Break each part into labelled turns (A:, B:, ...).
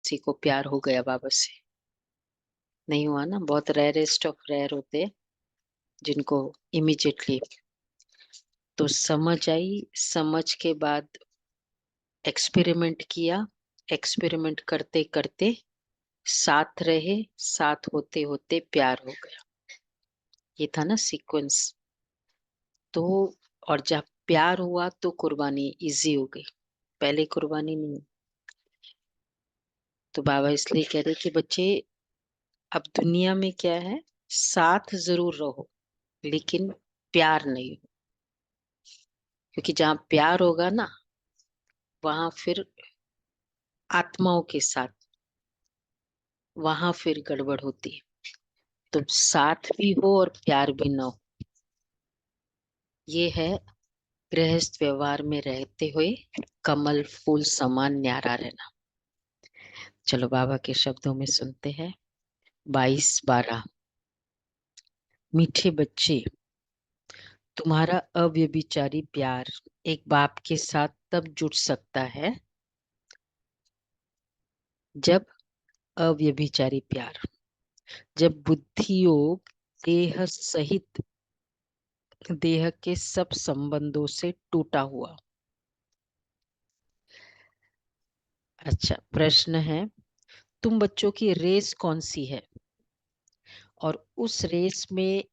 A: किसी को प्यार हो गया बाबा से? नहीं हुआ ना। बहुत रेयरेस्ट ऑफ रेयर होते हैं जिनको इमिजिएटली। तो समझ आई, समझ के बाद एक्सपेरिमेंट किया, एक्सपेरिमेंट करते करते साथ रहे, साथ होते होते प्यार हो गया। ये था ना सीक्वेंस। तो और जब प्यार हुआ तो कुर्बानी इजी हो गई, पहले कुर्बानी नहीं हुई। तो बाबा इसलिए कह रहे कि बच्चे, अब दुनिया में क्या है, साथ जरूर रहो लेकिन प्यार नहीं हो। क्योंकि जहाँ प्यार होगा ना, वहां फिर आत्माओं के साथ, वहां फिर गड़बड़ होती है। तो साथ भी हो और प्यार भी ना हो, ये है गृहस्थ व्यवहार में रहते हुए कमल फूल समान न्यारा रहना। चलो बाबा के शब्दों में सुनते हैं। 22-12। मीठे बच्चे, तुम्हारा अव्यभिचारी प्यार एक बाप के साथ तब जुट सकता है जब अव्यभिचारी प्यार, जब बुद्धि योग देह सहित देह के सब संबंधों से टूटा हुआ। अच्छा, प्रश्न है, तुम बच्चों की रेस कौन सी है और उस रेस में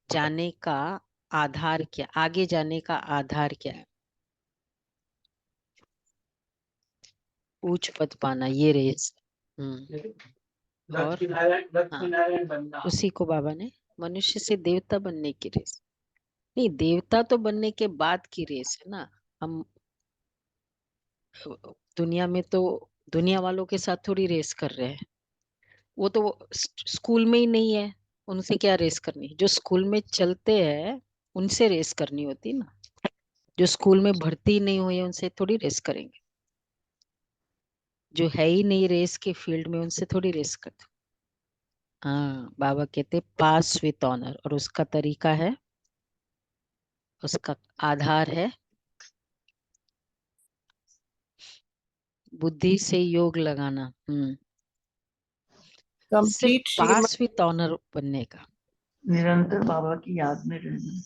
A: जाने का आधार क्या, आगे जाने का आधार क्या है? पूछ पद पाना, ये रेस। और हाँ, उसी को बाबा ने मनुष्य से देवता बनने की रेस। नहीं, देवता तो बनने के बाद की रेस है ना। हम दुनिया में तो दुनिया वालों के साथ थोड़ी रेस कर रहे हैं। वो तो स्कूल में ही नहीं है, उनसे क्या रेस करनी। जो स्कूल में चलते हैं उनसे रेस करनी होती ना। जो स्कूल में भर्ती नहीं हुई है उनसे थोड़ी रेस करेंगे। जो है ही नहीं रेस के फील्ड में उनसे थोड़ी रेस करते। हाँ, बाबा कहते पास विथ ऑनर, और उसका तरीका है, उसका आधार है बुद्धि से योग लगाना। सिर्फ
B: complete Shrimad,
A: pass with honour बनने का।
B: निरंतर बाबा की याद में रहना।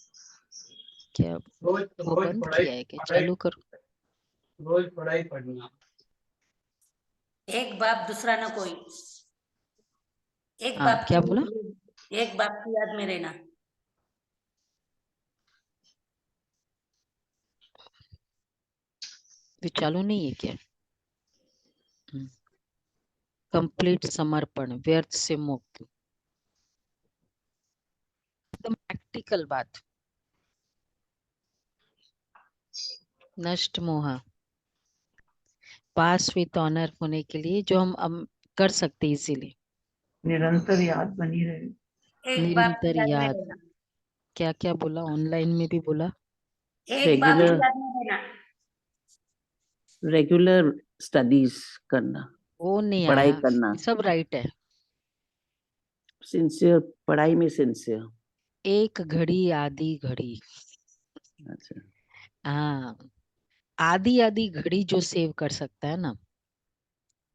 A: क्या
C: रोज
A: वो
C: रोज
A: बंद
C: पढ़ाई
A: किया है क्या?
C: पढ़ाई
A: चालू करो।
C: रोज पढ़ाई पढ़ना।
D: एक बाप दूसरा न कोई, एक
A: हाँ,
D: बाप
A: क्या बोला?
D: की, एक बाप की याद में रहना।
A: ये चालू नहीं है क्या? कंप्लीट समर्पण, व्यर्थ से मुक्त, एकदम प्रैक्टिकल बात। नष्ट मोह, पास विथ ऑनर होने के लिए जो हम कर सकते इजीली।
B: निरंतर याद बनी रहे।
D: एक बाप
A: निरंतर
D: की याद में
A: याद,
D: रहना,
A: क्या क्या बोला? ऑनलाइन में भी बोला।
D: एक बाप की
B: रेगुलर
D: याद में रहना।
B: रेगुलर स्टडीज करना,
A: वो नहीं
B: पढ़ाई
A: आया,
B: करना,
A: सब राइट है।
B: सिंसियर, पढ़ाई में सिंसियर।
A: एक घड़ी आधी घड़ी।
B: अच्छा,
A: हाँ, आधी आधी घड़ी जो सेव कर सकता है ना,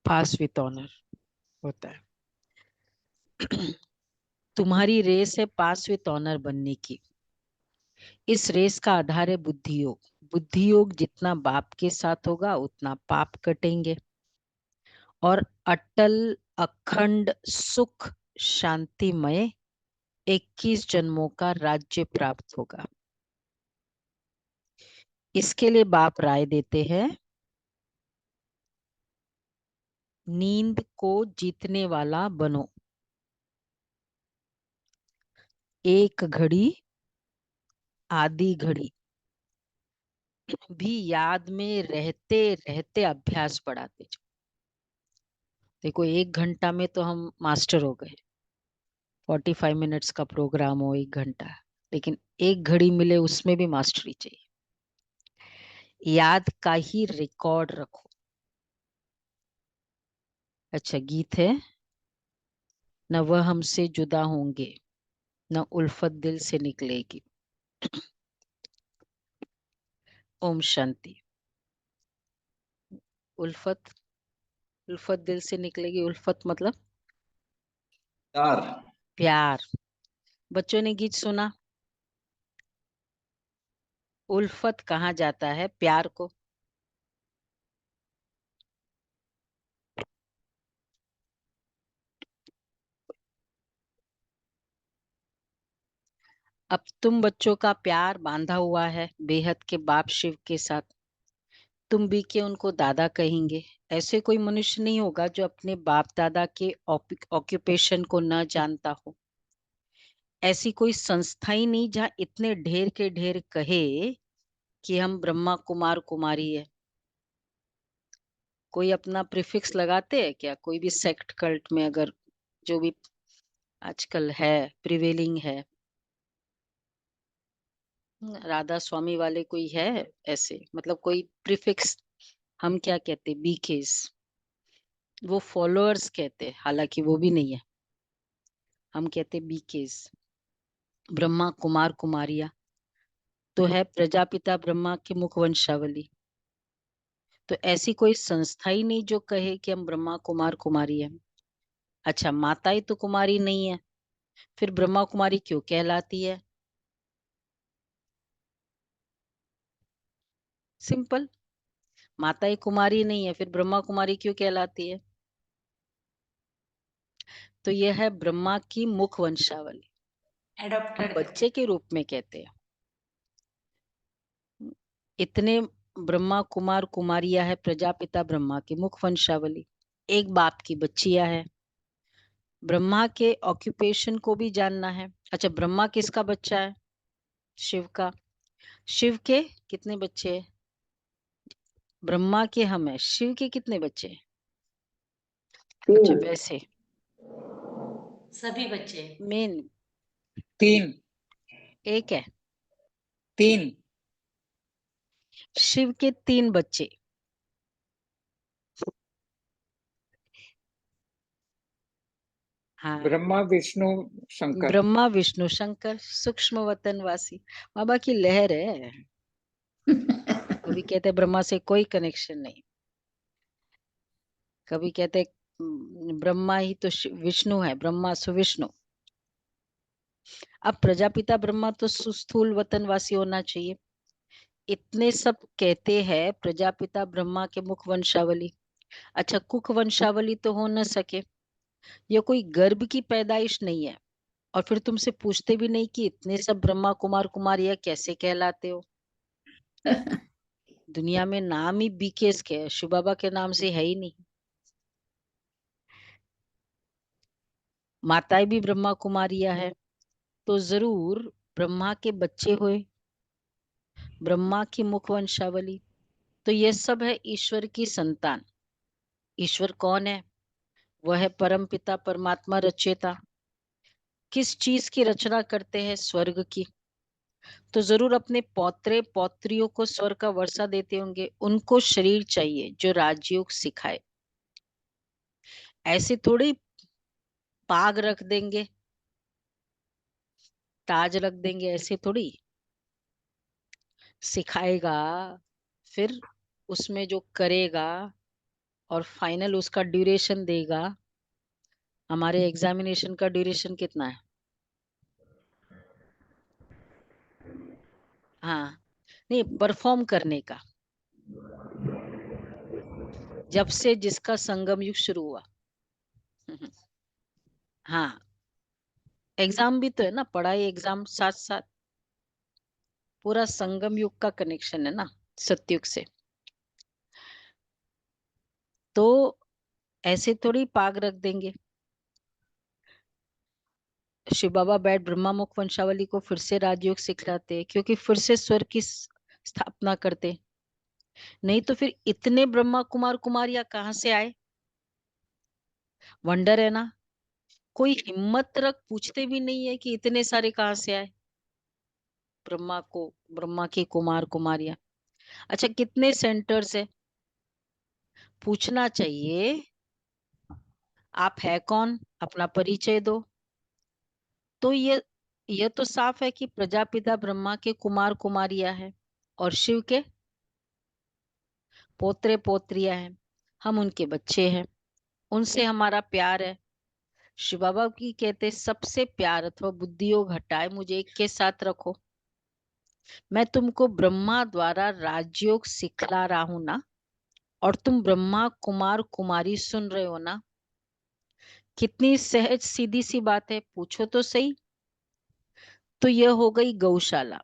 A: पास विथ ऑनर होता है। तुम्हारी रेस है पास विथ ऑनर बनने की। इस रेस का आधार है बुद्धि योग। बुद्धि योग जितना बाप के साथ होगा उतना पाप कटेंगे और अटल अखंड सुख शांतिमय 21 जन्मों का राज्य प्राप्त होगा। इसके लिए बाप राय देते हैं, नींद को जीतने वाला बनो। एक घड़ी आधी घड़ी भी याद में रहते रहते अभ्यास बढ़ाते जाओ। देखो, 1 घंटा में तो हम मास्टर हो गए, 45 मिनट्स का प्रोग्राम हो 1 घंटा, लेकिन एक घड़ी मिले उसमें भी मास्टरी चाहिए। याद का ही रिकॉर्ड रखो। अच्छा, गीत है, न वह हमसे जुदा होंगे, न उल्फत दिल से निकलेगी। ओम शांति। उल्फत उल्फत दिल से निकलेगी। उल्फत मतलब
C: प्यार।
A: प्यार। बच्चों ने गीत सुना, उल्फत कहाँ जाता है प्यार को? अब तुम बच्चों का प्यार बांधा हुआ है बेहद के बाप शिव के साथ। तुम भी के उनको दादा कहेंगे। ऐसे कोई मनुष्य नहीं होगा जो अपने बाप दादा के ऑक्यूपेशन को न जानता हो। ऐसी कोई संस्था ही नहीं जहाँ इतने ढेर के ढेर कहे कि हम ब्रह्मा कुमार कुमारी है। कोई अपना प्रीफिक्स लगाते हैं क्या? कोई भी सेक्ट कल्ट में, अगर जो भी आजकल है प्रिवेलिंग है, राधा स्वामी वाले कोई है ऐसे, मतलब कोई प्रीफिक्स? हम क्या कहते, बीकेस, वो फॉलोअर्स कहते हैं, हालांकि वो भी नहीं है। हम कहते बीकेस, ब्रह्मा कुमार कुमारिया तो है प्रजापिता ब्रह्मा की मुख वंशावली। तो ऐसी कोई संस्था ही नहीं जो कहे कि हम ब्रह्मा कुमार कुमारी है। अच्छा, माता ही तो कुमारी नहीं है, फिर ब्रह्मा कुमारी क्यों कहलाती है? सिंपल, माता ही कुमारी नहीं है, फिर ब्रह्मा कुमारी क्यों कहलाती है? तो यह है ब्रह्मा की मुख वंशावली। हम
D: एडॉप्टेड।
A: बच्चे के रूप में कहते हैं। इतने ब्रह्मा कुमार कुमारियां है प्रजापिता ब्रह्मा की मुख वंशावली। एक बाप की बच्चियां है। ब्रह्मा के ऑक्यूपेशन को भी जानना है। अच्छा, ब्रह्मा किसका बच्चा है? शिव का। शिव के कितने बच्चे हैं? ब्रह्मा के हम है, शिव के कितने बच्चे हैं? अच्छा, वैसे
D: सभी बच्चे।
A: मेन
C: तीन।
A: एक है।
C: तीन।
A: शिव के 3 बच्चे। हाँ,
C: ब्रह्मा विष्णु शंकर।
A: ब्रह्मा विष्णु शंकर, सूक्ष्म वतनवासी। बाबा की लहर है। कभी कहते ब्रह्मा से कोई कनेक्शन नहीं, कभी कहते ब्रह्मा ही तो विष्णु है, ब्रह्मा सुविष्णु। अब प्रजापिता ब्रह्मा तो सुस्थूल वतनवासी होना चाहिए। इतने सब कहते हैं प्रजापिता ब्रह्मा के मुख वंशावली। अच्छा, कुख वंशावली तो हो न सके, ये कोई गर्भ की पैदाइश नहीं है। और फिर तुमसे पूछते भी नहीं कि इतने सब ब्रह्मा कुमार कुमारियां कैसे कहलाते हो। दुनिया में नाम ही बीकेस के है, शिव बाबा के नाम से है ही नहीं। माताएं भी ब्रह्मा कुमारियां है, तो जरूर ब्रह्मा के बच्चे हुए, ब्रह्मा की मुख वंशावली। तो यह सब है ईश्वर की संतान। ईश्वर कौन है? वह है परम पिता परमात्मा रचयिता। किस चीज की रचना करते हैं? स्वर्ग की। तो जरूर अपने पौत्रे पौत्रियों को स्वर्ग का वर्षा देते होंगे। उनको शरीर चाहिए जो राजयोग सिखाए। ऐसे थोड़ी पाग रख देंगे, ताज रख देंगे, ऐसे थोड़ी। सिखाएगा, फिर उसमें जो करेगा और फाइनल उसका ड्यूरेशन देगा। हमारे एग्जामिनेशन का ड्यूरेशन कितना है? हाँ, नहीं, परफॉर्म करने का, जब से जिसका संगम युग शुरू हुआ। हाँ, एग्जाम भी तो है ना, पढ़ाई एग्जाम साथ साथ। पूरा संगम युग का कनेक्शन है ना सतयुग से। तो ऐसे थोड़ी पाग रख देंगे। शिव बाबा बैठ ब्रह्मा मुख वंशावली को फिर से राजयोग सिखलाते, क्योंकि फिर से स्वर्ग की स्थापना करते। नहीं तो फिर इतने ब्रह्मा कुमार कुमारियां कहाँ से आए? वंडर है ना। कोई हिम्मत रख पूछते भी नहीं है कि इतने सारे कहाँ से आए ब्रह्मा को, ब्रह्मा की कुमार कुमारियां। अच्छा, कितने सेंटर्स है? पूछना चाहिए, आप है कौन, अपना परिचय दो। तो ये तो साफ है कि प्रजापिता ब्रह्मा के कुमार कुमारियां है और शिव के पोत्रे पोत्रियां हैं। हम उनके बच्चे हैं। उनसे हमारा प्यार है। शिव बाबा की कहते सबसे प्यार अथवा बुद्धि योग हटाए मुझे एक के साथ रखो। मैं तुमको ब्रह्मा द्वारा राजयोग सिखला रहा हूं ना, और तुम ब्रह्मा कुमार कुमारी सुन रहे हो ना। कितनी सहज सीधी सी बात है, पूछो तो सही। तो यह हो गई गौशाला।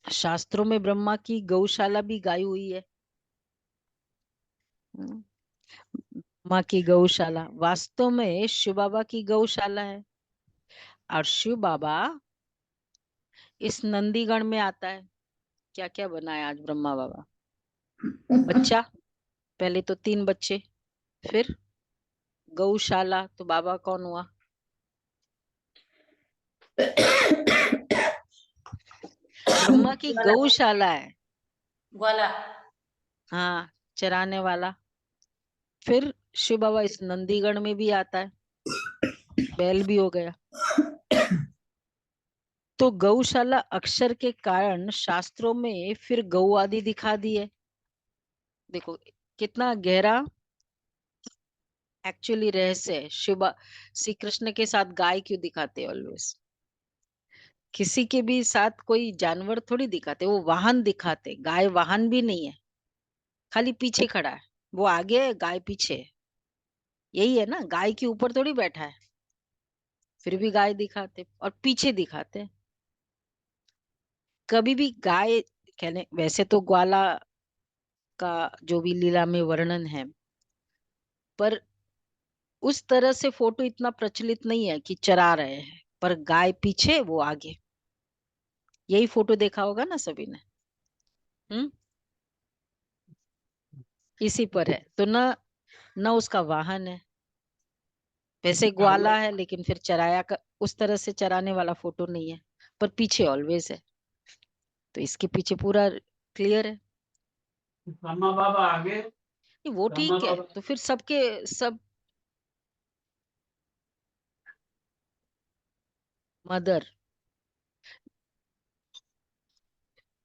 A: शास्त्रों में ब्रह्मा की गौशाला भी गाई हुई है। माँ की गौशाला वास्तव में शिव बाबा की गौशाला है। और शिव बाबा इस नंदीगण में आता है। क्या क्या बनाया आज ब्रह्मा बाबा? बच्चा, पहले तो 3 बच्चे, फिर गौशाला, तो बाबा कौन हुआ? ब्रह्मा की गौशाला है।
D: ग्वाला।
A: हाँ, चराने वाला। फिर शिव बाबा इस नंदीगण में भी आता है, बैल भी हो गया। तो गौशाला अक्षर के कारण शास्त्रों में फिर गौ आदि दिखा दी है। देखो कितना गहरा एक्चुअली रहस्य है। श्री कृष्ण के साथ गाय क्यों दिखाते ऑलवेज? किसी के भी साथ कोई जानवर थोड़ी दिखाते, वो वाहन दिखाते। गाय वाहन भी नहीं है, खाली पीछे खड़ा है। वो आगे है, गाय पीछे है। यही है ना, गाय के ऊपर थोड़ी बैठा है, फिर भी गाय दिखाते और पीछे दिखाते। कभी भी गाय कहने, वैसे तो ग्वाला का जो भी लीला में वर्णन है, पर उस तरह से फोटो इतना प्रचलित नहीं है कि चरा रहे हैं, पर गाय पीछे वो आगे। यही फोटो देखा होगा ना सभी ने। हम्म, इसी पर है। तो न न उसका वाहन है, वैसे ग्वाला है, लेकिन फिर चराया का उस तरह से चराने वाला फोटो नहीं है, पर पीछे ऑलवेज है। तो इसके पीछे पूरा क्लियर है।
E: ब्रह्मा बाबा आगे,
A: नहीं, वो
E: ब्रह्मा
A: ठीक है,
E: बाबा।
A: तो फिर सबके सब मदर,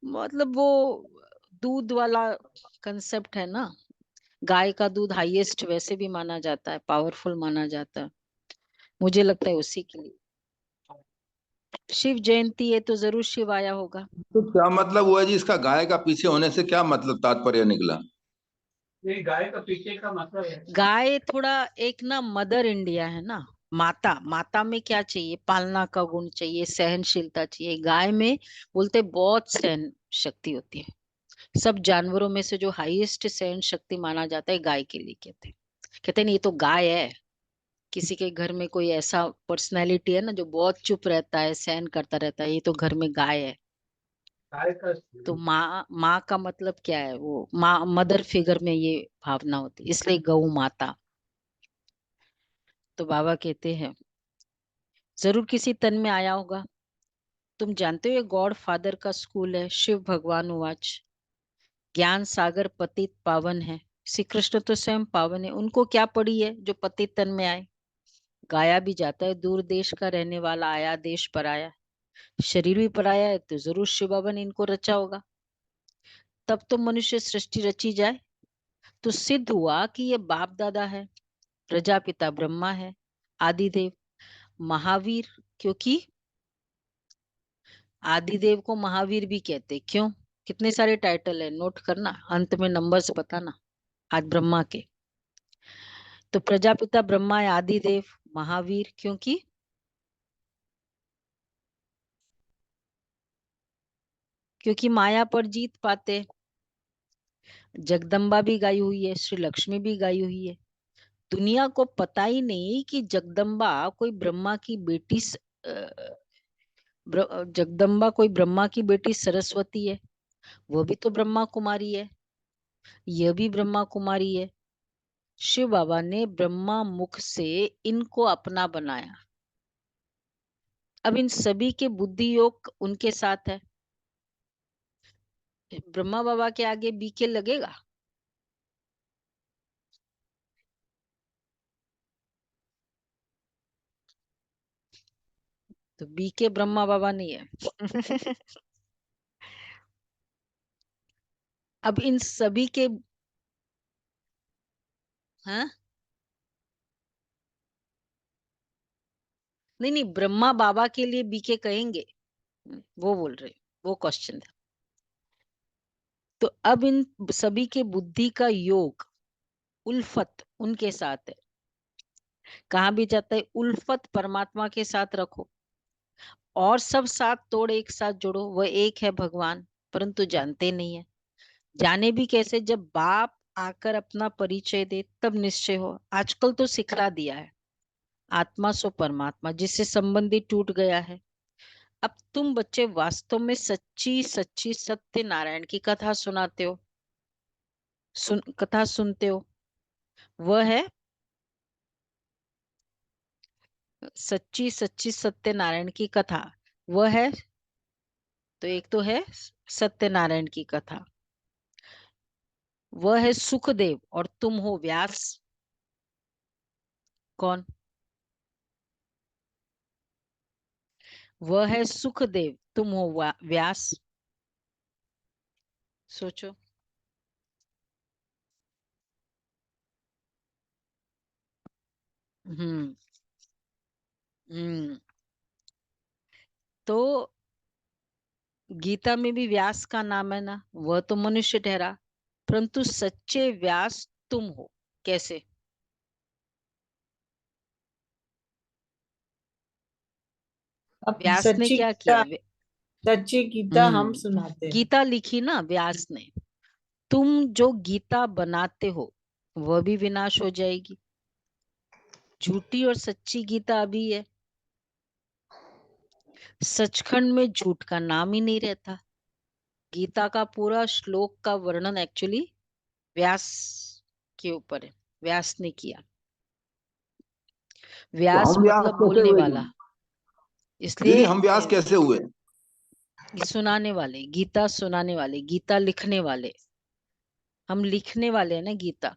A: मतलब वो दूध वाला कंसेप्ट है ना। गाय का दूध हाईएस्ट वैसे भी माना जाता है, पावरफुल माना जाता है। मुझे लगता है उसी के लिए शिव जयंती है, तो जरूर शिव आया होगा।
F: तो क्या मतलब हुआ जी इसका गाय का पीछे होने से क्या मतलब तात्पर्य निकला?
E: ये गाय का पीछे का मतलब है।
A: गाय थोड़ा एक ना मदर इंडिया है ना। माता, माता में क्या चाहिए? पालना का गुण चाहिए, सहनशीलता चाहिए। गाय में बोलते बहुत सहन शक्ति होती है। सब जानवरों में से जो हाईएस्ट सहन शक्ति माना जाता है गाय के लिए। कहते नहीं, ये तो गाय है। किसी के घर में कोई ऐसा पर्सनैलिटी है ना जो बहुत चुप रहता है, सहन करता रहता है, ये तो घर में गाय है।
E: गाय का
A: तो माँ, माँ का मतलब क्या है? वो माँ, मदर फिगर में ये भावना होती है, इसलिए गौ माता। तो बाबा कहते हैं जरूर किसी तन में आया होगा। तुम जानते हो ये गॉड फादर का स्कूल है। शिव भगवान उवाच, ज्ञान सागर पतित पावन है। श्री कृष्ण तो स्वयं पावन है। उनको क्या पड़ी है जो पतित तन में आए? गाया भी जाता है, दूर देश का रहने वाला आया देश पर आया। शरीर भी पराया है, तो जरूर शिव बाबा ने इनको रचा होगा। तब तो मनुष्य सृष्टि रची जाए। तो सिद्ध हुआ कि ये बाप दादा है, प्रजापिता ब्रह्मा है, आदिदेव महावीर। क्योंकि आदिदेव को महावीर भी कहते। क्यों? कितने सारे टाइटल है, नोट करना, अंत में नंबर्स बताना आज ब्रह्मा के। तो प्रजापिता ब्रह्मा है, आदिदेव महावीर। क्योंकि माया पर जीत पाते। जगदम्बा भी गाई हुई है, श्री लक्ष्मी भी गाई हुई है। दुनिया को पता ही नहीं कि जगदम्बा कोई ब्रह्मा की बेटी जगदम्बा कोई ब्रह्मा की बेटी सरस्वती है। वो भी तो ब्रह्मा कुमारी है, यह भी ब्रह्मा कुमारी है। शिव बाबा ने ब्रह्मा मुख से इनको अपना बनाया। अब इन सभी के बुद्धि योग उनके साथ है। ब्रह्मा बाबा के आगे बीके लगेगा? तो बीके ब्रह्मा बाबा नहीं है। अब इन सभी के, हाँ, नहीं नहीं, ब्रह्मा बाबा के लिए बीके कहेंगे, वो बोल रहे, वो क्वेश्चन था। तो अब इन सभी के बुद्धि का योग उल्फत उनके साथ है। कहाँ भी जाता है उल्फत परमात्मा के साथ रखो, और सब साथ तोड़ एक साथ जोड़ो, वह एक है भगवान, परंतु जानते नहीं है। जाने भी कैसे, जब बाप आकर अपना परिचय दे तब निश्चय हो। आजकल तो सिखला दिया है, आत्मा सो परमात्मा, जिससे संबंधी टूट गया है। अब तुम बच्चे वास्तव में सच्ची सच्ची सत्य नारायण की कथा सुनाते हो, कथा सुनते हो। वह है सच्ची सच्ची सत्यनारायण की कथा। वह है, तो एक तो है सत्यनारायण की कथा, वह है सुखदेव और तुम हो व्यास। कौन? वह है सुखदेव, तुम हो व्यास। सोचो। हम्म हम्म तो गीता में भी व्यास का नाम है ना, वह तो मनुष्य ठहरा, परंतु सच्चे व्यास तुम हो। कैसे?
G: अब
A: व्यास ने
G: सच्ची
A: क्या
G: गीता,
A: किया?
G: सच्ची गीता हम सुनाते हैं।
A: गीता लिखी ना व्यास ने। तुम जो गीता बनाते हो वह भी विनाश हो जाएगी। झूठी और सच्ची गीता अभी है। सचखंड में झूठ का नाम ही नहीं रहता। गीता का पूरा श्लोक का वर्णन एक्चुअली व्यास के ऊपर है, व्यास ने किया।
F: तो
A: व्यास
F: हम व्यास
A: मतलब
F: कैसे
A: बोलने
F: हुए
A: वाला,
F: दीदी?
A: इसलिए
F: दीदी हम व्यास कैसे हुए?
A: सुनाने वाले, गीता सुनाने वाले, गीता लिखने वाले। हम लिखने वाले हैं ना गीता,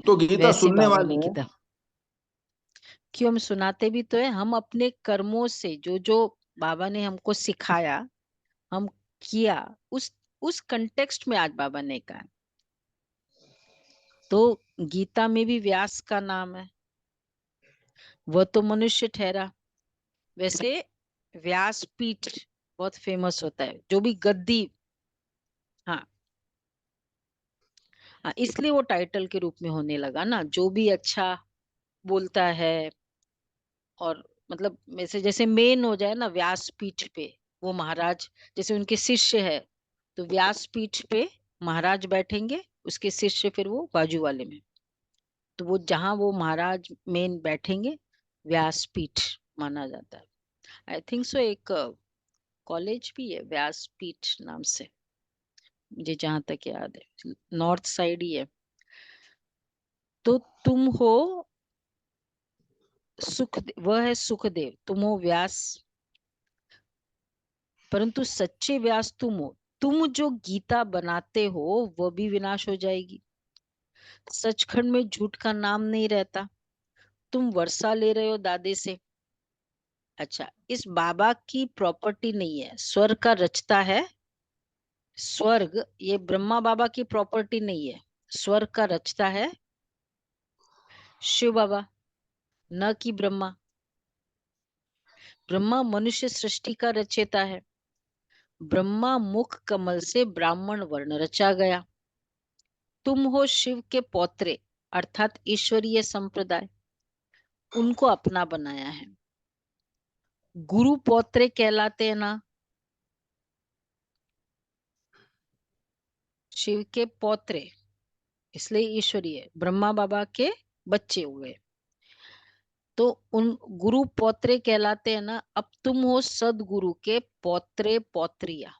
F: तो गीता
A: वैसे
F: सुनने
A: बाबा
F: वाले
A: ने
F: हैं।
A: गीता। क्यों? हम सुनाते भी तो है। हम अपने कर्मों से जो जो बाबा ने हमको सिखाया, हम किया, उस कंटेक्स्ट में आज बाबा ने कहा। तो गीता में भी व्यास का नाम है, वह तो मनुष्य ठहरा। वैसे व्यासपीठ बहुत फेमस होता है, जो भी गद्दी। हाँ हाँ, इसलिए वो टाइटल के रूप में होने लगा ना, जो भी अच्छा बोलता है। और मतलब वैसे जैसे मेन हो जाए ना व्यासपीठ पे, वो महाराज जैसे उनके शिष्य है, तो व्यासपीठ पे महाराज बैठेंगे, उसके शिष्य फिर वो बाजू वाले में। तो वो जहां वो महाराज मेन बैठेंगे, व्यासपीठ माना जाता है। आई थिंक सो एक कॉलेज भी है व्यासपीठ नाम से, मुझे जहां तक याद है, नॉर्थ साइड ही है। तो तुम हो सुख, वह है सुखदेव, तुम हो व्यास, परंतु सच्चे व्यास तुम हो। तुम जो गीता बनाते हो वह भी विनाश हो जाएगी। सचखंड में झूठ का नाम नहीं रहता। तुम वर्षा ले रहे हो दादे से। अच्छा, इस बाबा की प्रॉपर्टी नहीं है, स्वर्ग का रचता है। स्वर्ग ये ब्रह्मा बाबा की प्रॉपर्टी नहीं है, स्वर्ग का रचता है शिव बाबा, न कि ब्रह्मा। ब्रह्मा मनुष्य सृष्टि का रचयिता है। ब्रह्मा मुख कमल से ब्राह्मण वर्ण रचा गया। तुम हो शिव के पौत्रे, अर्थात ईश्वरीय संप्रदाय, उनको अपना बनाया है। गुरु पौत्रे कहलाते हैं ना, शिव के पौत्रे, इसलिए ईश्वरीय, ब्रह्मा बाबा के बच्चे हुए, तो उन गुरु पौत्रे कहलाते हैं ना। अब तुम हो सदगुरु के पौत्रे पौत्रिया।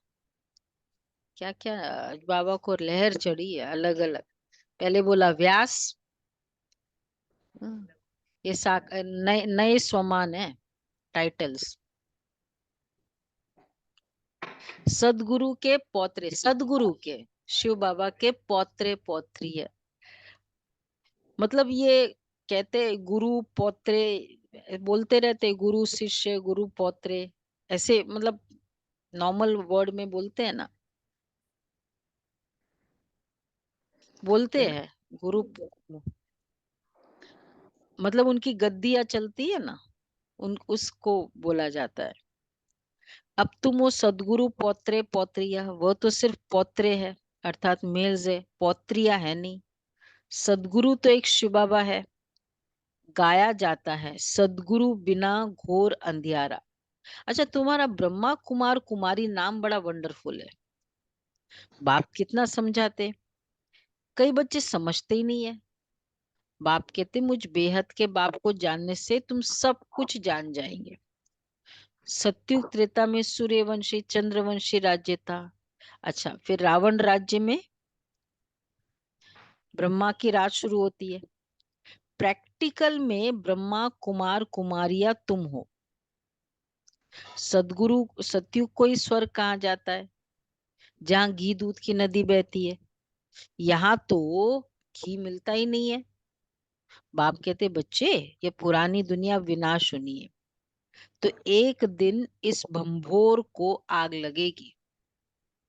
A: क्या क्या आज बाबा को लहर चढ़ी है अलग अलग। पहले बोला व्यास, ये नए नए स्वमान है टाइटल्स। सदगुरु के पौत्रे, सदगुरु के शिव बाबा के पौत्रे पौत्री है। मतलब ये कहते गुरु पौत्रे, बोलते रहते गुरु शिष्य गुरु पौत्रे, ऐसे मतलब नॉर्मल वर्ड में बोलते हैं ना, बोलते हैं गुरु, मतलब उनकी गद्दियां चलती है ना, उसको बोला जाता है। अब तुम वो सदगुरु पौत्रे पौत्रिया, वो तो सिर्फ पौत्रे है अर्थात मेल्स है, पौत्रिया है नहीं। सदगुरु तो एक शिव बाबा है, गाया जाता है सदगुरु बिना घोर अंधियारा। अच्छा, तुम्हारा ब्रह्मा कुमार कुमारी नाम बड़ा वंडरफुल है। बाप कितना समझाते, कई बच्चे समझते ही नहीं है। बाप कहते मुझ बेहद के बाप को जानने से तुम सब कुछ जान जाएंगे। सत्युग त्रेता में सूर्यवंशी चंद्रवंशी राज्य था। अच्छा, फिर रावण राज्य में ब्रह्मा की राज शुरू होती है। प्रैक्टिकल में ब्रह्मा कुमार कुमारिया तुम हो। सदगुरु सत्युग को ही स्वर्ग कहा जाता है, जहाँ घी दूध की नदी बहती है। यहाँ तो घी मिलता ही नहीं है। बाप कहते बच्चे, ये पुरानी दुनिया विनाश होनी है, तो एक दिन इस भंभोर को आग लगेगी,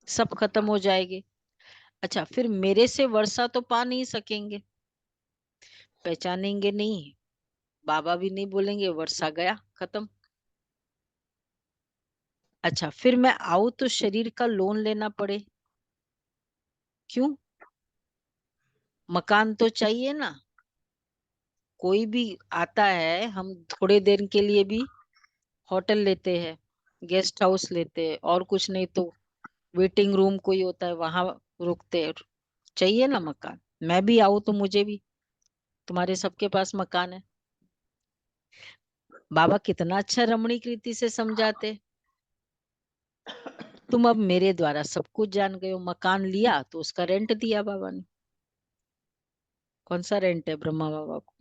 A: सब खत्म हो जाएंगे। अच्छा, फिर मेरे से वर्षा तो पा नहीं सकेंगे, पहचानेंगे नहीं, बाबा भी नहीं बोलेंगे वर्षा गया खत्म। अच्छा, फिर मैं आऊं तो शरीर का लोन लेना पड़े, क्यों? मकान तो चाहिए ना। कोई भी आता है, हम थोड़े देर के लिए भी होटल लेते हैं, गेस्ट हाउस लेते हैं, और कुछ नहीं तो वेटिंग रूम कोई होता है वहां रुकते हैं। चाहिए ना मकान। मैं भी आऊं तो मुझे भी, तुम्हारे सबके पास मकान है। बाबा कितना अच्छा रमणीक रीति से समझाते। तुम अब मेरे द्वारा सब कुछ जान गए हो। मकान लिया तो उसका रेंट दिया बाबा ने। कौन सा रेंट है ब्रह्मा बाबा को?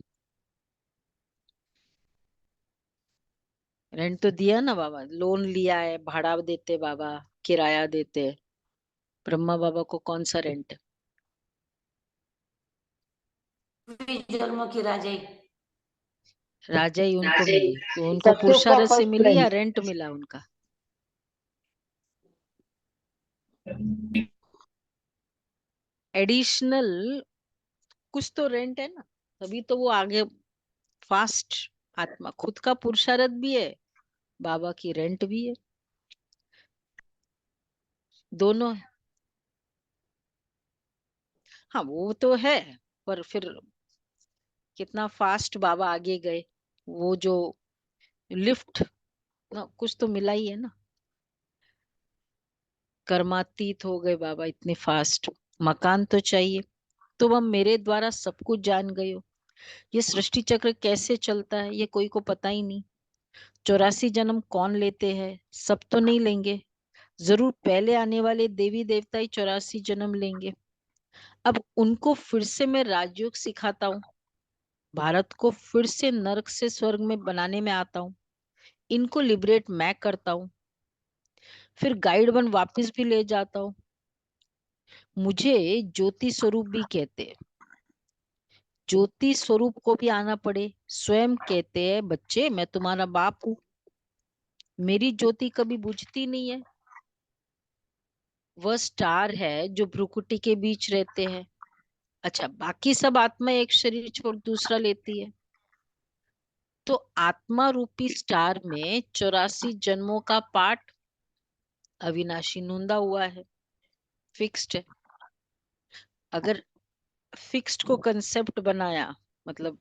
A: रेंट तो दिया ना बाबा, लोन लिया है, भाड़ा देते बाबा, किराया देते। ब्रह्मा बाबा को कौन सा रेंट है?
D: जन्मों की राजाई।
A: राजा ही उनको
D: राजाई।
A: मिली तो उनको
C: सत्युग का
A: पुरुषार्थ से
C: फर्स्ट
A: मिली या
C: रेंट।
A: रेंट मिला उनका? एडिशनल कुछ तो रेंट है ना, तभी तो वो आगे फास्ट। आत्मा खुद का पुरुषार्थ भी है, बाबा की रेंट भी है, दोनों है। हाँ वो तो है, पर फिर कितना फास्ट बाबा आगे गए। वो जो लिफ्ट ना, कुछ तो मिला ही है ना। कर्मातीत हो गए बाबा इतने फास्ट। मकान तो चाहिए। तुम अब मेरे द्वारा सब कुछ जान गए हो। ये सृष्टि चक्र कैसे चलता है ये कोई को पता ही नहीं। 84 जन्म कौन लेते हैं? सब तो नहीं लेंगे, जरूर पहले आने वाले देवी देवता ही 84 जन्म लेंगे। अब उनको फिर से मैं राजयोग सिखाता हूँ, भारत को फिर से नरक से स्वर्ग में बनाने में आता हूँ। इनको लिबरेट मैं करता हूँ, फिर गाइड बन वापस भी ले जाता हूँ। मुझे ज्योति स्वरूप भी कहते हैं। ज्योति स्वरूप को भी आना पड़े। स्वयं कहते हैं बच्चे मैं तुम्हारा बाप हूँ। मेरी ज्योति कभी बुझती नहीं है। वह स्टार है जो भ्रुकुटी के बीच रहते हैं। अच्छा, बाकी सब आत्मा एक शरीर छोड़ दूसरा लेती है। तो आत्मा रूपी स्टार में 84 जन्मों का पाठ अविनाशी नूंदा हुआ है, फिक्स्ड है। अगर फिक्स्ड को कंसेप्ट बनाया, मतलब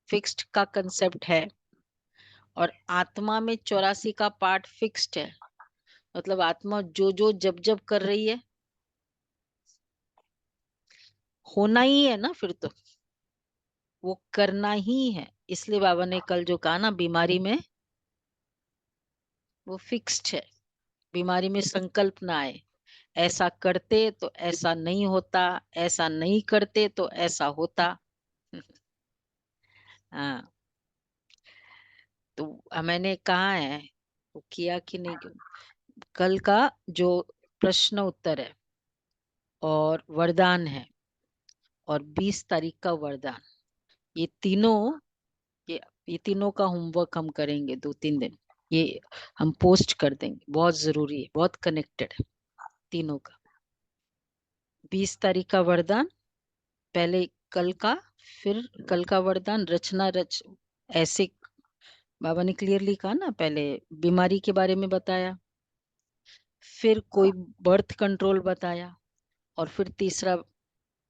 A: फिक्स्ड का कंसेप्ट है, और आत्मा में 84 का पार्ट फिक्स्ड है, मतलब आत्मा जो जो जब जब कर रही है होना ही है ना, फिर तो वो करना ही है। इसलिए बाबा ने कल जो कहा ना, बीमारी में वो फिक्स्ड है। बीमारी में संकल्प ना आए, ऐसा करते तो ऐसा नहीं होता, ऐसा नहीं करते तो ऐसा होता। हाँ, तो मैंने कहा है वो किया कि नहीं। कल का जो प्रश्न उत्तर है और वरदान है, और 20 तारीख का वरदान, ये तीनों ये ये तीनों का होमवर्क हम करेंगे 2-3 दिन। ये हम पोस्ट कर देंगे, बहुत जरूरी है, बहुत कनेक्टेड है तीनों का। 20 तारीख का वरदान पहले, कल का, फिर कल का वरदान रचना रच ऐसे बाबा ने क्लियरली कहा ना, पहले बीमारी के बारे में बताया, फिर कोई बर्थ कंट्रोल बताया, और फिर तीसरा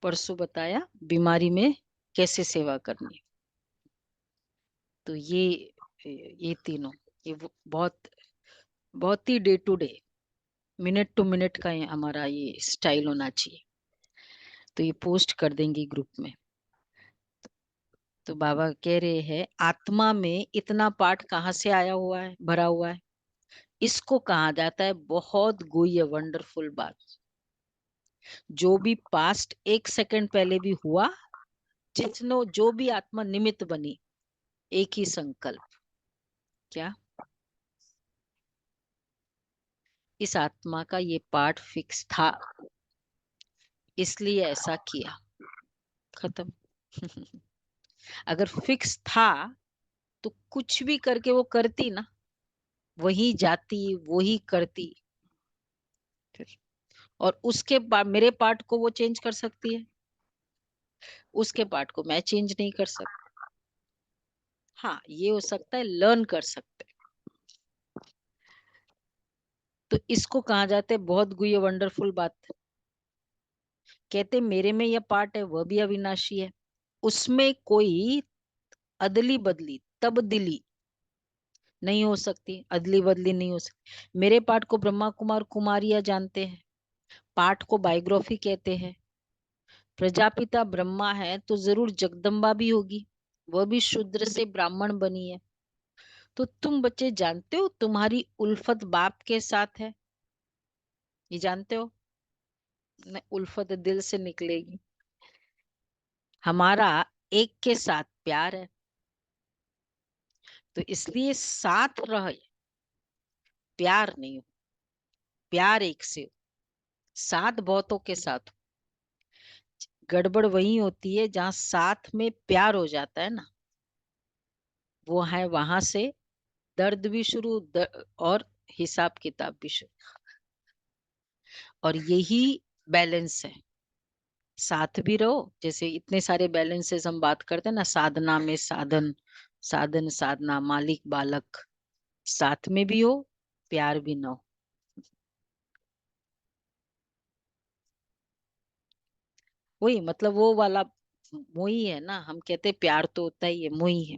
A: परसों बताया बीमारी में कैसे सेवा करनी। तो ये तीनों, ये बहुत बहुत ही day to day, minute to minute का हमारा ये स्टाइल होना चाहिए। तो ये पोस्ट कर देंगे ग्रुप में। तो बाबा कह रहे हैं आत्मा में इतना पार्ट कहाँ से आया हुआ है, भरा हुआ है, इसको कहा जाता है बहुत गुह्य वंडरफुल बात। जो भी पास्ट 1 सेकंड पहले भी हुआ, जिसनो जो भी आत्मा निमित्त बनी, एक ही संकल्प, क्या इस आत्मा का ये पार्ट फिक्स था, इसलिए ऐसा किया, खत्म। अगर फिक्स था तो कुछ भी करके वो करती ना, वही जाती वही करती फिर। और उसके बाद मेरे पार्ट को वो चेंज कर सकती है, उसके पार्ट को मैं चेंज नहीं कर सकती। हाँ, ये हो सकता है लर्न कर सकते हैं। तो इसको कहा जाता है बहुत गुह्य वंडरफुल बात। कहते मेरे में यह पार्ट है, वह भी अविनाशी है, उसमें कोई अदली बदली तब्दीली नहीं हो सकती, अदली बदली नहीं हो सकती। मेरे पार्ट को ब्रह्मा कुमार कुमारियां जानते हैं, पार्ट को बायोग्राफी कहते हैं। प्रजापिता ब्रह्मा है तो जरूर जगदम्बा भी होगी, वह भी शूद्र से ब्राह्मण बनी है। तो तुम बच्चे जानते हो तुम्हारी उल्फत बाप के साथ है, ये जानते हो न, उल्फत दिल से निकलेगी। हमारा एक के साथ प्यार है, तो इसलिए साथ रहे, प्यार नहीं हो, प्यार एक से हो, साथ बहुतों के साथ हो। गड़बड़ वही होती है जहां साथ में प्यार हो जाता है ना, वो है वहां से दर्द भी शुरू, और हिसाब किताब भी शुरू। और यही बैलेंस है, साथ भी रहो। जैसे इतने सारे बैलेंसेस हम बात करते हैं ना, साधना में साधन, साधन साधना, मालिक बालक, साथ में भी हो, प्यार भी ना हो। वही मतलब वो वाला मोही है ना, हम कहते प्यार तो होता ही है, मोही है।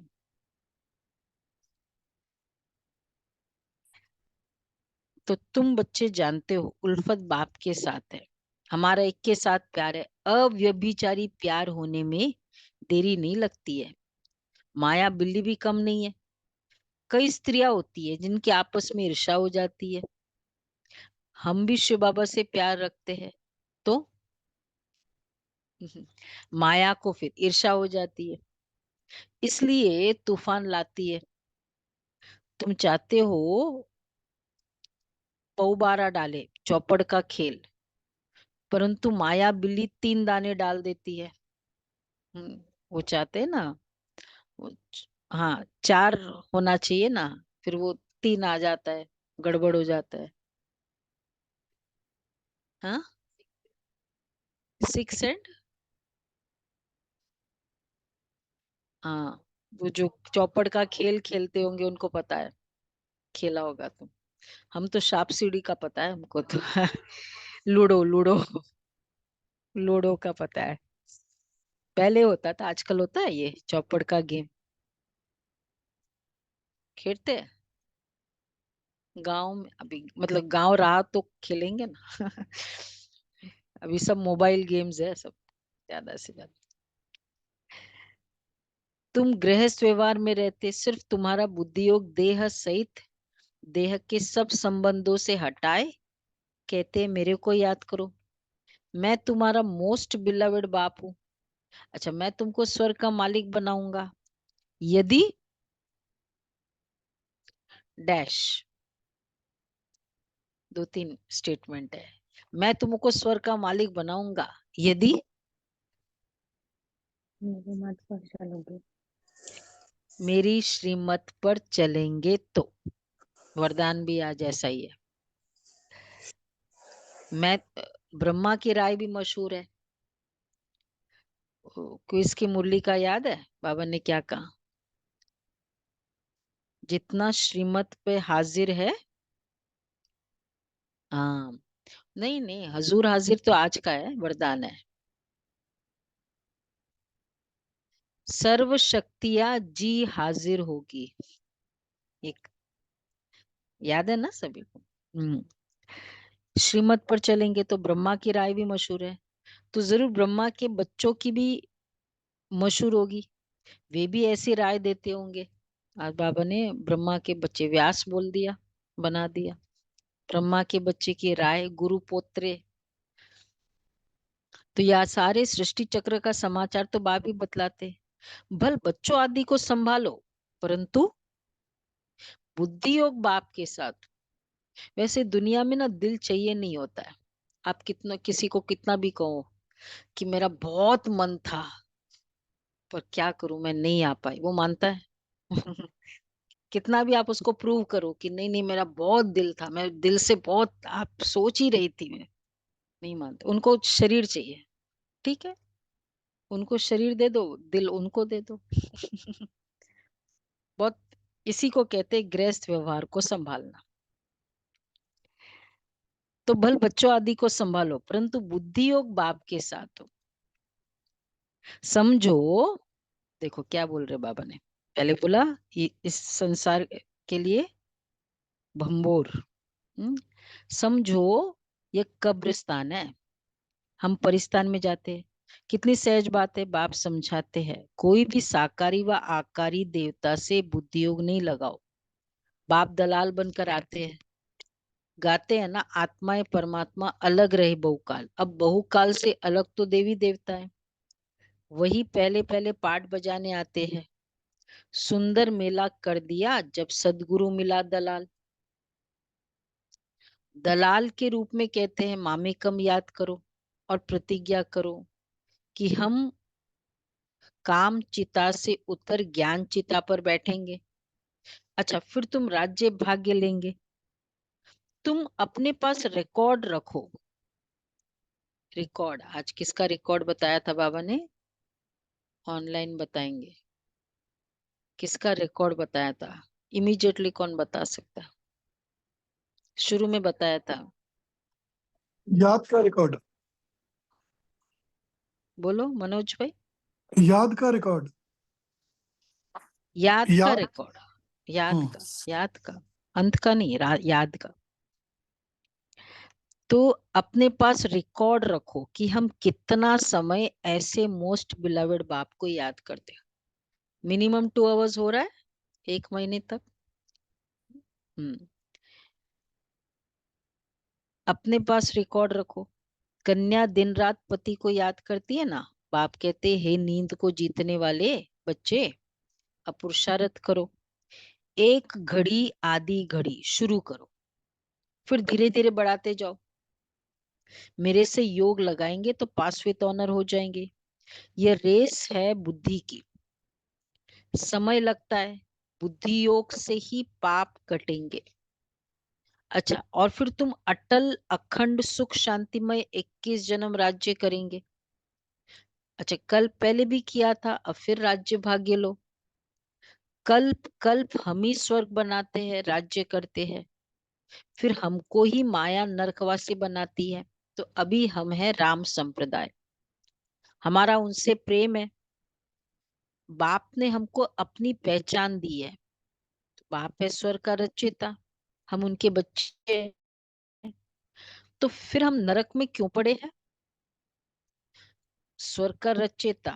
A: तो तुम बच्चे जानते हो उल्फत बाप के साथ है, हमारा एक के साथ प्यार है। अव्यभिचारी प्यार होने में देरी नहीं लगती है, माया बिल्ली भी कम नहीं है। कई स्त्रियां होती है जिनकी आपस में ईर्ष्या हो जाती है, हम भी शिव बाबा से प्यार रखते हैं, तो माया को फिर ईर्ष्या हो जाती है, इसलिए तूफान लाती है। तुम चाहते हो पौबारा डाले, चौपड़ का खेल, परंतु माया बिल्ली 3 दाने डाल देती है। वो चाहते हैं ना, हाँ 4 होना चाहिए ना, फिर वो 3 आ जाता है, गड़बड़ हो जाता है। हाँ 6 एंड, हाँ वो जो चौपड़ का खेल खेलते होंगे उनको पता है, खेला होगा तुम। हम तो सांप सीढ़ी का पता है हमको तो। लूडो लूडो, लूडो का पता है, पहले होता था, आजकल होता है ये चौपड़ का गेम, खेलते हैं गांव में। अभी मतलब गांव रहा तो खेलेंगे ना। अभी सब मोबाइल गेम्स है सब, ज्यादा से ज्यादा। तुम गृहस्थ व्यवहार में रहते, सिर्फ तुम्हारा बुद्धि योग देह सहित देह के सब संबंधों से हटाए, कहते हैं मेरे को याद करो, मैं तुम्हारा मोस्ट बिलवेड बाप हूँ। अच्छा, मैं तुमको स्वर्ग का मालिक बनाऊंगा यदि डैश, 2-3 स्टेटमेंट है। मैं तुमको स्वर्ग का मालिक बनाऊंगा यदि
H: मेरे मत पर चलोगे,
A: मेरी श्रीमत पर चलेंगे तो। वरदान भी आज ऐसा ही है। मैं ब्रह्मा की राय भी मशहूर है, क्विज की मुरली का याद है बाबा ने क्या कहा, जितना श्रीमत पे हाजिर है। हाँ, नहीं नहीं, हजूर हाजिर तो आज का है, वरदान है। सर्व शक्तियां जी हाजिर होगी, एक याद है ना सभी को। श्रीमत पर चलेंगे तो ब्रह्मा की राय भी मशहूर है, तो जरूर ब्रह्मा के बच्चों की भी मशहूर होगी, वे भी ऐसी राय देते होंगे। आज बाबा ने ब्रह्मा के बच्चे व्यास बोल दिया, बना दिया। ब्रह्मा के बच्चे की राय गुरु पोत्रे। तो यह सारे सृष्टि चक्र का समाचार तो बाप ही बतलाते। भल बच्चों आदि को संभालो, परंतु बुद्धि योग बाप के साथ। वैसे दुनिया में ना दिल चाहिए नहीं होता है। आप कितना किसी को कितना भी कहो कि मेरा बहुत मन था पर क्या करूं मैं नहीं आ पाई, वो मानता है? कितना भी आप उसको प्रूव करो कि नहीं नहीं मेरा बहुत दिल था, मैं दिल से बहुत आप सोच ही रही थी, मैं नहीं मानते। उनको शरीर चाहिए, ठीक है, उनको शरीर दे दो, दिल उनको दे दो। बहुत, इसी को कहते हैं गृहस्थ व्यवहार को संभालना। तो भल बच्चों आदि को संभालो, परंतु बुद्धि योग बाप के साथ हो। समझो, देखो क्या बोल रहे बाबा ने, पहले बोला इस संसार के लिए भंबोर। समझो ये कब्रिस्तान है, हम परिस्तान में जाते हैं। कितनी सहज बात है, बाप समझाते हैं कोई भी साकारी व आकारी देवता से बुद्धि योग नहीं लगाओ। बाप दलाल बनकर आते हैं, गाते हैं ना, आत्माएं परमात्मा अलग रहे बहुकाल। अब बहुकाल से अलग तो देवी देवता है, वही पहले पहले पाठ बजाने आते हैं। सुंदर मेला कर दिया जब सदगुरु मिला दलाल। दलाल के रूप में कहते हैं मामेकम याद करो और प्रतिज्ञा करो कि हम काम चिता से उतर ज्ञान चिता पर बैठेंगे। अच्छा, फिर तुम राज्य भाग्य लेंगे। तुम अपने पास रिकॉर्ड रखो। रिकॉर्ड, आज किसका रिकॉर्ड बताया था बाबा ने? ऑनलाइन बताएंगे किसका रिकॉर्ड बताया था। इमीडिएटली कौन बता सकता? शुरू में बताया था,
I: याद का रिकॉर्ड।
A: बोलो मनोज भाई।
I: याद का रिकॉर्ड।
A: याद का
I: याद।
A: रिकॉर्ड, याद का, अंत का नहीं, याद का। तो अपने पास रिकॉर्ड रखो कि हम कितना समय ऐसे मोस्ट बिलवेड बाप को याद करते हैं। मिनिमम 2 आवर्स हो रहा है 1 महीने तक। अपने पास रिकॉर्ड रखो। कन्या दिन रात पति को याद करती है ना, बाप कहते हे नींद को जीतने वाले बच्चे, अब पुरुषार्थ करो। 1 घड़ी आधी घड़ी शुरू करो, फिर धीरे धीरे बढ़ाते जाओ। मेरे से योग लगाएंगे तो पास विद ऑनर हो जाएंगे। ये रेस है बुद्धि की, समय लगता है, बुद्धि योग से ही पाप कटेंगे। अच्छा, और फिर तुम अटल अखंड सुख शांतिमय 21 जन्म राज्य करेंगे। अच्छा, कल पहले भी किया था, अब फिर राज्य भाग्य लो। कल्प कल्प हम ही स्वर्ग बनाते हैं, राज्य करते हैं, फिर हमको ही माया नरकवासी बनाती है। तो अभी हम है राम संप्रदाय, हमारा उनसे प्रेम है। बाप ने हमको अपनी पहचान दी है, तो बाप है स्वर्ग का रचयिता, हम उनके बच्चे हैं। तो फिर हम नरक में क्यों पड़े हैं? स्वर्ग का रचयिता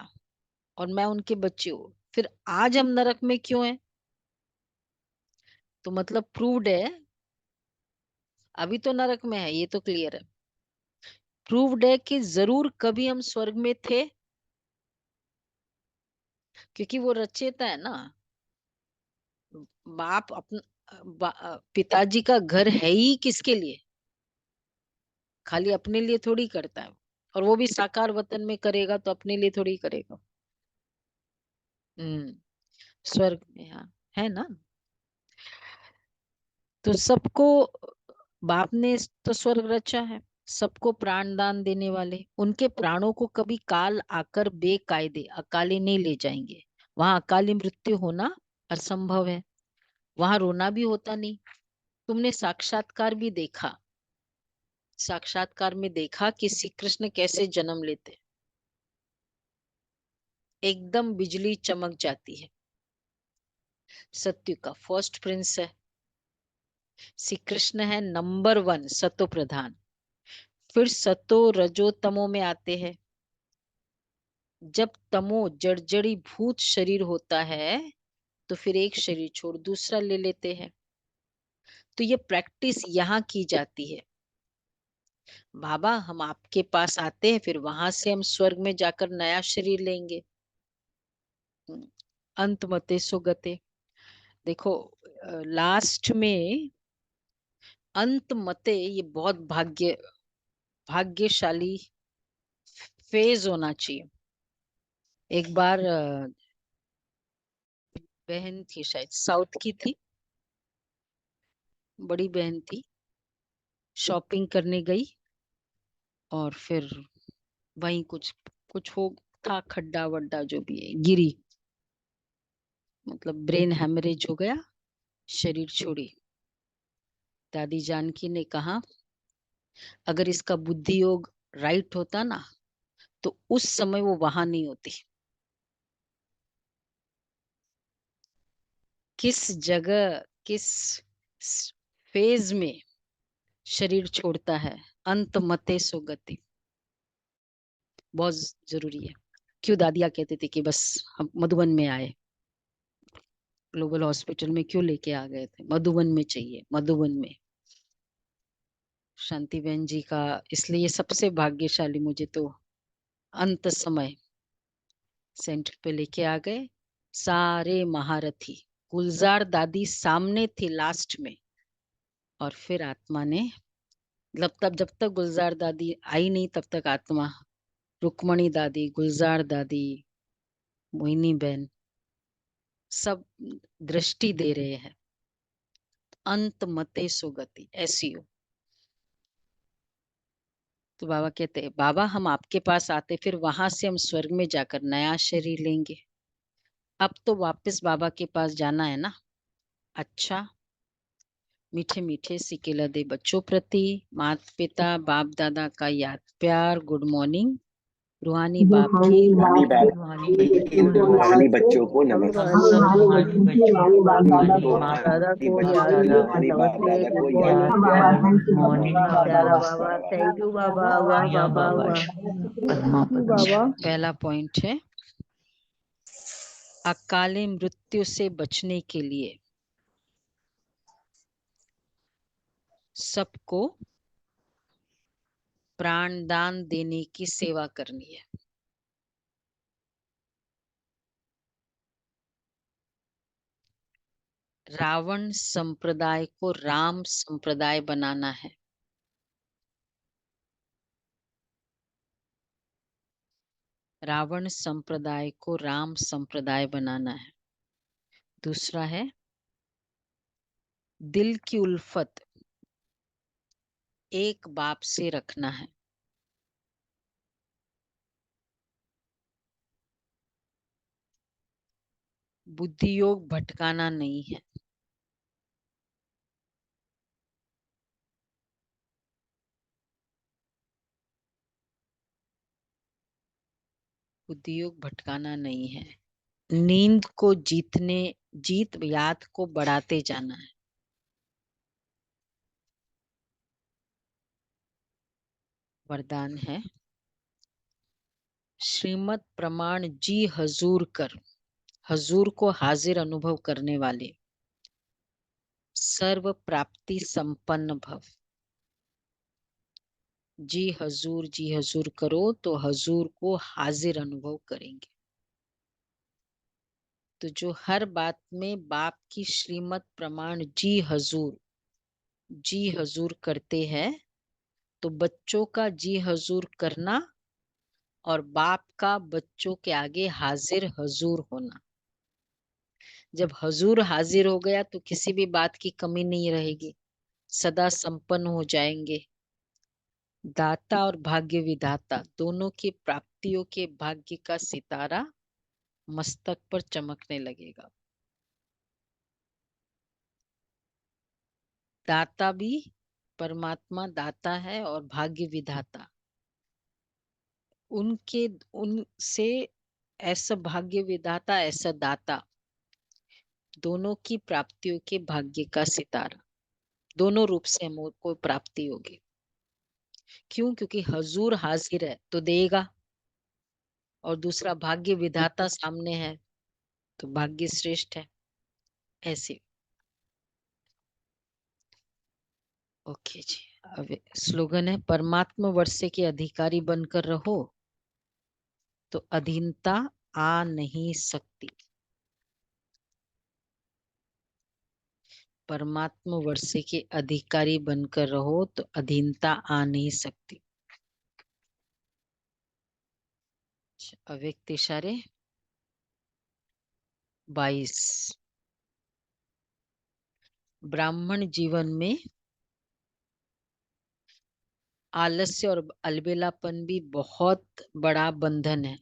A: और मैं उनके बच्चे हूँ, फिर आज हम नरक में क्यों हैं? तो मतलब प्रूव्ड है, अभी तो नरक में है, ये तो क्लियर है। प्रूव्ड है कि जरूर कभी हम स्वर्ग में थे, क्योंकि वो रचयिता है ना। बाप पिताजी का घर है ही किसके लिए? खाली अपने लिए थोड़ी करता है, और वो भी साकार वतन में करेगा तो अपने लिए थोड़ी करेगा। स्वर्ग में, हाँ, है ना। तो सबको बाप ने तो स्वर्ग रचा है, सबको प्राण दान देने वाले, उनके प्राणों को कभी काल आकर बेकायदे अकाले नहीं ले जाएंगे। वहां अकाली मृत्यु होना असंभव है। वहां रोना भी होता नहीं। तुमने साक्षात्कार भी देखा, साक्षात्कार में देखा कि श्री कृष्ण कैसे जन्म लेते, एकदम बिजली चमक जाती है। सत्य का फर्स्ट प्रिंस है, श्री कृष्ण है नंबर 1 सतो प्रधान। फिर सतो रजो तमो में आते हैं। जब तमो जर्जरी भूत शरीर होता है तो फिर एक शरीर छोड़ दूसरा ले लेते हैं। तो ये प्रैक्टिस यहाँ की जाती है। बाबा हम आपके पास आते हैं, फिर वहां से हम स्वर्ग में जाकर नया शरीर लेंगे। अंत मते सुगते। देखो लास्ट में अंत मते, ये बहुत भाग्यशाली फेज होना चाहिए। एक बार बहन थी, शायद साउथ की थी, बड़ी बहन थी, शॉपिंग करने गई और फिर वहीं कुछ कुछ हो था, खड्डा वड्डा जो भी है, गिरी, मतलब ब्रेन हेमरेज हो गया, शरीर छोड़ी। दादी जानकी ने कहा अगर इसका बुद्धि योग राइट होता ना तो उस समय वो वहां नहीं होती। किस जगह किस फेज में शरीर छोड़ता है, अंत मते सुगति, बहुत जरूरी है। क्यों दादिया कहते थे कि बस हम मधुबन में आए, ग्लोबल हॉस्पिटल में क्यों लेके आ गए थे, मधुबन में चाहिए, मधुबन में। शांति बहन जी का इसलिए सबसे भाग्यशाली, मुझे तो अंत समय सेंटर पे लेके आ गए सारे महारथी। गुलजार दादी सामने थी लास्ट में, और फिर आत्मा ने, मतलब तब जब तक गुलजार दादी आई नहीं तब तक आत्मा, रुक्मणी दादी, गुलजार दादी, मोहिनी बहन, सब दृष्टि दे रहे हैं। अंत मते सुगति, ऐसी हो। तो बाबा कहते हैं बाबा हम आपके पास आते, फिर वहां से हम स्वर्ग में जाकर नया शरीर लेंगे। अब तो वापस बाबा के पास जाना है ना। अच्छा, मीठे मीठे सिकेला दे बच्चों प्रति माता पिता बाप दादा का याद प्यार, गुड मॉर्निंग। रूहानी बाप की
J: रूहानी बच्चों को नमस्ते।
B: हम रूहानी बच्चों को
J: बाप दादा को याद प्यार,
B: रूहानी बाप
J: नमस्ते,
B: दादा को
J: गुड
B: याद
J: मॉर्निंग
B: प्यार,
J: बाबा,
B: गुड मॉर्निंग
J: प्यारा
B: बाबा।
J: बाबा, थैंक यू बाबा, वाह
B: या
J: बाबा
B: बाबा
J: वाह,
B: पद्मा
J: बाबा।
A: पहला पॉइंट है अकाले मृत्यु से बचने के लिए सबको प्राणदान देने की सेवा करनी है। रावण संप्रदाय को राम संप्रदाय बनाना है। रावण संप्रदाय को राम संप्रदाय बनाना है। दूसरा है दिल की उल्फत एक बाप से रखना है। बुद्धि योग भटकाना नहीं है। बुद्धि योग भटकाना नहीं है। नींद को जीत याद को बढ़ाते जाना है। वरदान है श्रीमत प्रमाण जी हजूर कर, हजूर को हाजिर अनुभव करने वाले, सर्व प्राप्ति संपन्न भव। जी हजूर करो तो हजूर को हाजिर अनुभव करेंगे। तो जो हर बात में बाप की श्रीमत प्रमाण जी हजूर करते हैं, तो बच्चों का जी हजूर करना और बाप का बच्चों के आगे हाजिर हजूर होना। जब हजूर हाजिर हो गया तो किसी भी बात की कमी नहीं रहेगी, सदा संपन्न हो जाएंगे। दाता और भाग्य विधाता दोनों की प्राप्तियों के भाग्य का सितारा मस्तक पर चमकने लगेगा। दाता भी परमात्मा दाता है और भाग्य विधाता। उनसे ऐसा भाग्य विधाता, ऐसा दाता, दोनों की प्राप्तियों के भाग्य का सितारा, दोनों रूप से हमको प्राप्ति होगी। क्यों? क्योंकि हजूर हाजिर है तो देगा, और दूसरा भाग्य विधाता सामने है तो भाग्य श्रेष्ठ है। ऐसे। ओके जी। अब स्लोगन है, परमात्मा वर्षे के अधिकारी बनकर रहो तो अधीनता आ नहीं सकती। परमात्मा वर्षे के अधिकारी बनकर रहो तो अधीनता आ नहीं सकती। अव्यक्त इशारे 22। ब्राह्मण जीवन में आलस्य और अलबेलापन भी बहुत बड़ा बंधन है।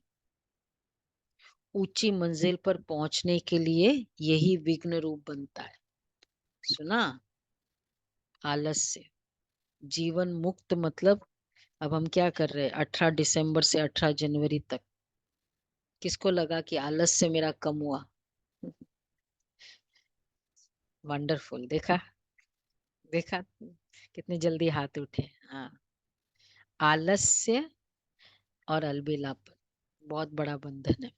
A: ऊंची मंजिल पर पहुंचने के लिए यही विघ्न रूप बनता है। सुना? आलस्य, जीवन मुक्त मतलब अब हम क्या कर रहे हैं 18 दिसंबर से 18 जनवरी तक? किसको लगा कि आलस्य मेरा कम हुआ? वंडरफुल। देखा देखा कितनी जल्दी हाथ उठे। हाँ, आलस्य और अलबेलापन बहुत बड़ा बंधन है।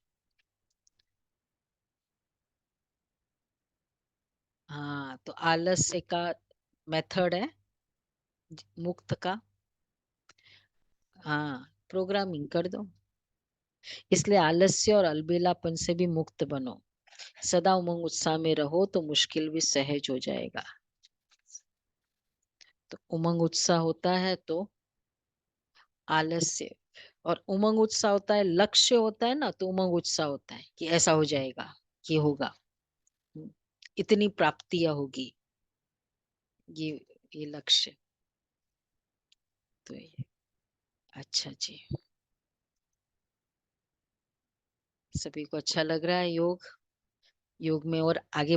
A: हाँ, तो आलस्य का मेथड है मुक्त का। हाँ, प्रोग्रामिंग कर दो। इसलिए आलस्य और अलबेलापन से भी मुक्त बनो। सदा उमंग उत्साह में रहो तो मुश्किल भी सहज हो जाएगा। तो उमंग उत्साह होता है तो आलस्य, और उमंग उत्साह होता है, लक्ष्य होता है ना, तो उमंग उत्साह होता है कि ऐसा हो जाएगा, ये होगा, इतनी प्राप्तियां होगी, ये लक्ष्य। तो ये अच्छा जी, सभी को अच्छा लग रहा है योग में और आगे